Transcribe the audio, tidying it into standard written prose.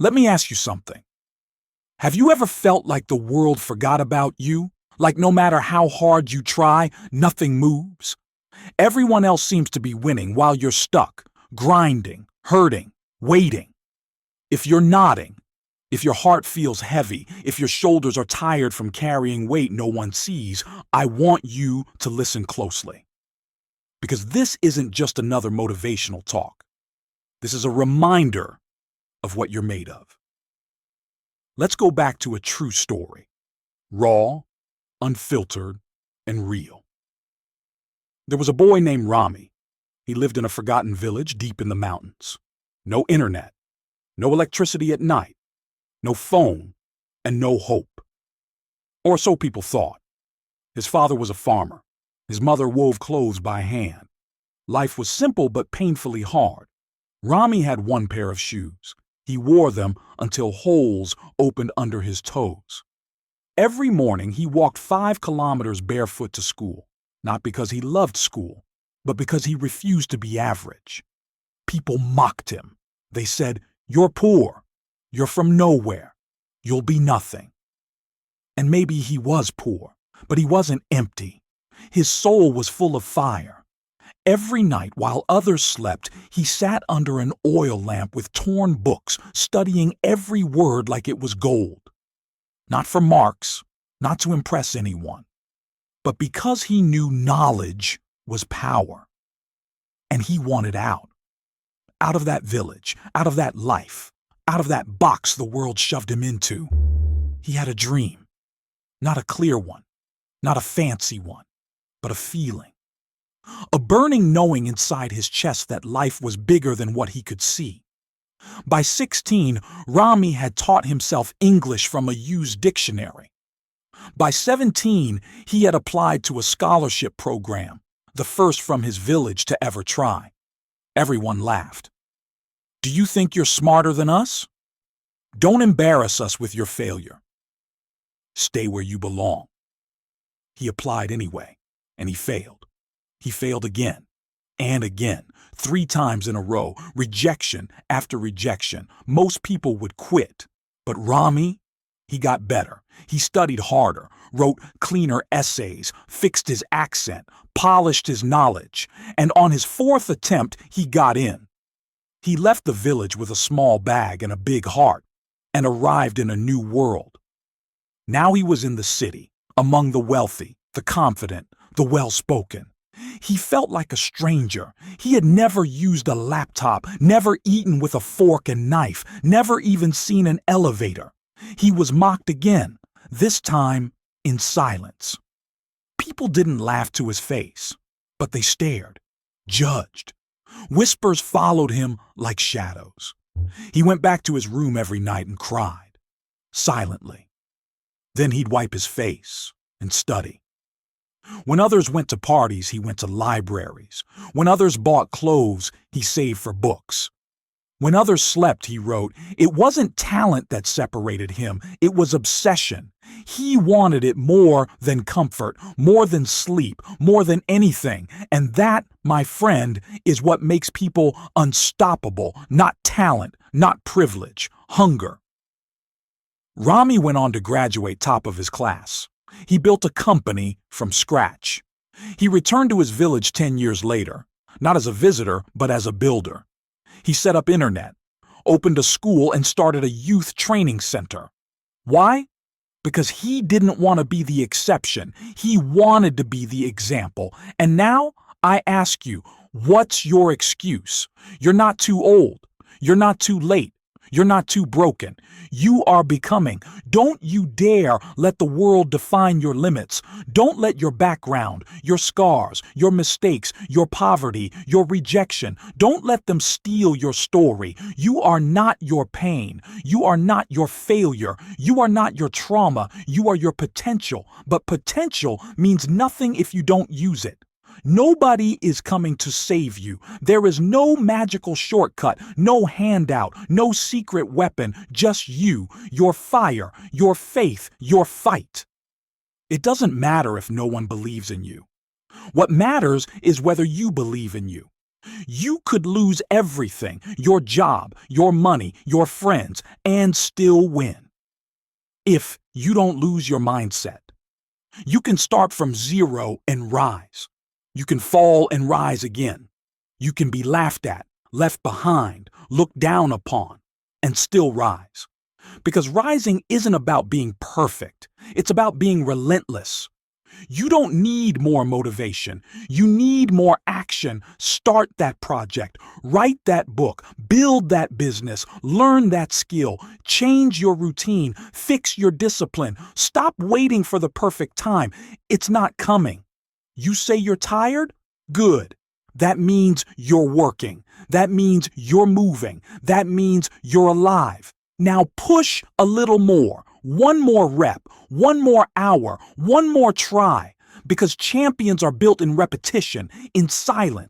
Let me ask you something. Have you ever felt like the world forgot about you? Like no matter how hard you try, nothing moves? Everyone else seems to be winning while you're stuck, grinding, hurting, waiting. If you're nodding, if your heart feels heavy, if your shoulders are tired from carrying weight no one sees, I want you to listen closely. Because this isn't just another motivational talk. This is a reminder of what you're made of. Let's go back to a true story. Raw, unfiltered, and real. There was a boy named Rami. He lived in a forgotten village deep in the mountains. No internet, no electricity at night, no phone, and no hope. Or so people thought. His father was a farmer. His mother wove clothes by hand. Life was simple but painfully hard. Rami had one pair of shoes. He wore them until holes opened under his toes. Every morning he walked 5 kilometers barefoot to school, not because he loved school, but because he refused to be average. People mocked him. They said, "You're poor. You're from nowhere. You'll be nothing." And maybe he was poor, but he wasn't empty. His soul was full of fire. Every night while others slept, he sat under an oil lamp with torn books, studying every word like it was gold. Not for marks, not to impress anyone, but because he knew knowledge was power. And he wanted out. Out of that village, out of that life, out of that box the world shoved him into. He had a dream. Not a clear one, not a fancy one, but a feeling. A burning knowing inside his chest that life was bigger than what he could see. By 16, Rami had taught himself English from a used dictionary. By 17, he had applied to a scholarship program, the first from his village to ever try. Everyone laughed. "Do you think you're smarter than us? Don't embarrass us with your failure. Stay where you belong." He applied anyway, and he failed. He failed again and again, 3 times in a row, rejection after rejection. Most people would quit. But Rami, he got better. He studied harder, wrote cleaner essays, fixed his accent, polished his knowledge, and on his 4th attempt, he got in. He left the village with a small bag and a big heart, and arrived in a new world. Now he was in the city, among the wealthy, the confident, the well-spoken. He felt like a stranger. He had never used a laptop, never eaten with a fork and knife, never even seen an elevator. He was mocked again, this time in silence. People didn't laugh to his face, but they stared, judged. Whispers followed him like shadows. He went back to his room every night and cried, silently. Then he'd wipe his face and study. When others went to parties, he went to libraries. When others bought clothes, he saved for books. When others slept, he wrote, it wasn't talent that separated him, it was obsession. He wanted it more than comfort, more than sleep, more than anything. And that, my friend, is what makes people unstoppable, not talent, not privilege, hunger. Rami went on to graduate top of his class. He built a company from scratch. He returned to his village 10 years later, not as a visitor, but as a builder. He set up internet, opened a school, and started a youth training center. Why? Because he didn't want to be the exception. He wanted to be the example. And now, I ask you, what's your excuse? You're not too old. You're not too late. You're not too broken. You are becoming. Don't you dare let the world define your limits. Don't let your background, your scars, your mistakes, your poverty, your rejection, don't let them steal your story. You are not your pain. You are not your failure. You are not your trauma. You are your potential. But potential means nothing if you don't use it. Nobody is coming to save you. There is no magical shortcut, no handout, no secret weapon, just you, your fire, your faith, your fight. It doesn't matter if no one believes in you. What matters is whether you believe in you. You could lose everything, your job, your money, your friends, and still win. If you don't lose your mindset, you can start from zero and rise. You can fall and rise again. You can be laughed at, left behind, looked down upon, and still rise. Because rising isn't about being perfect. It's about being relentless. You don't need more motivation. You need more action. Start that project. Write that book. Build that business. Learn that skill. Change your routine. Fix your discipline. Stop waiting for the perfect time. It's not coming. You say you're tired? Good. That means you're working. That means you're moving. That means you're alive. Now push a little more. One more rep, one more hour, one more try. Because champions are built in repetition, in silence.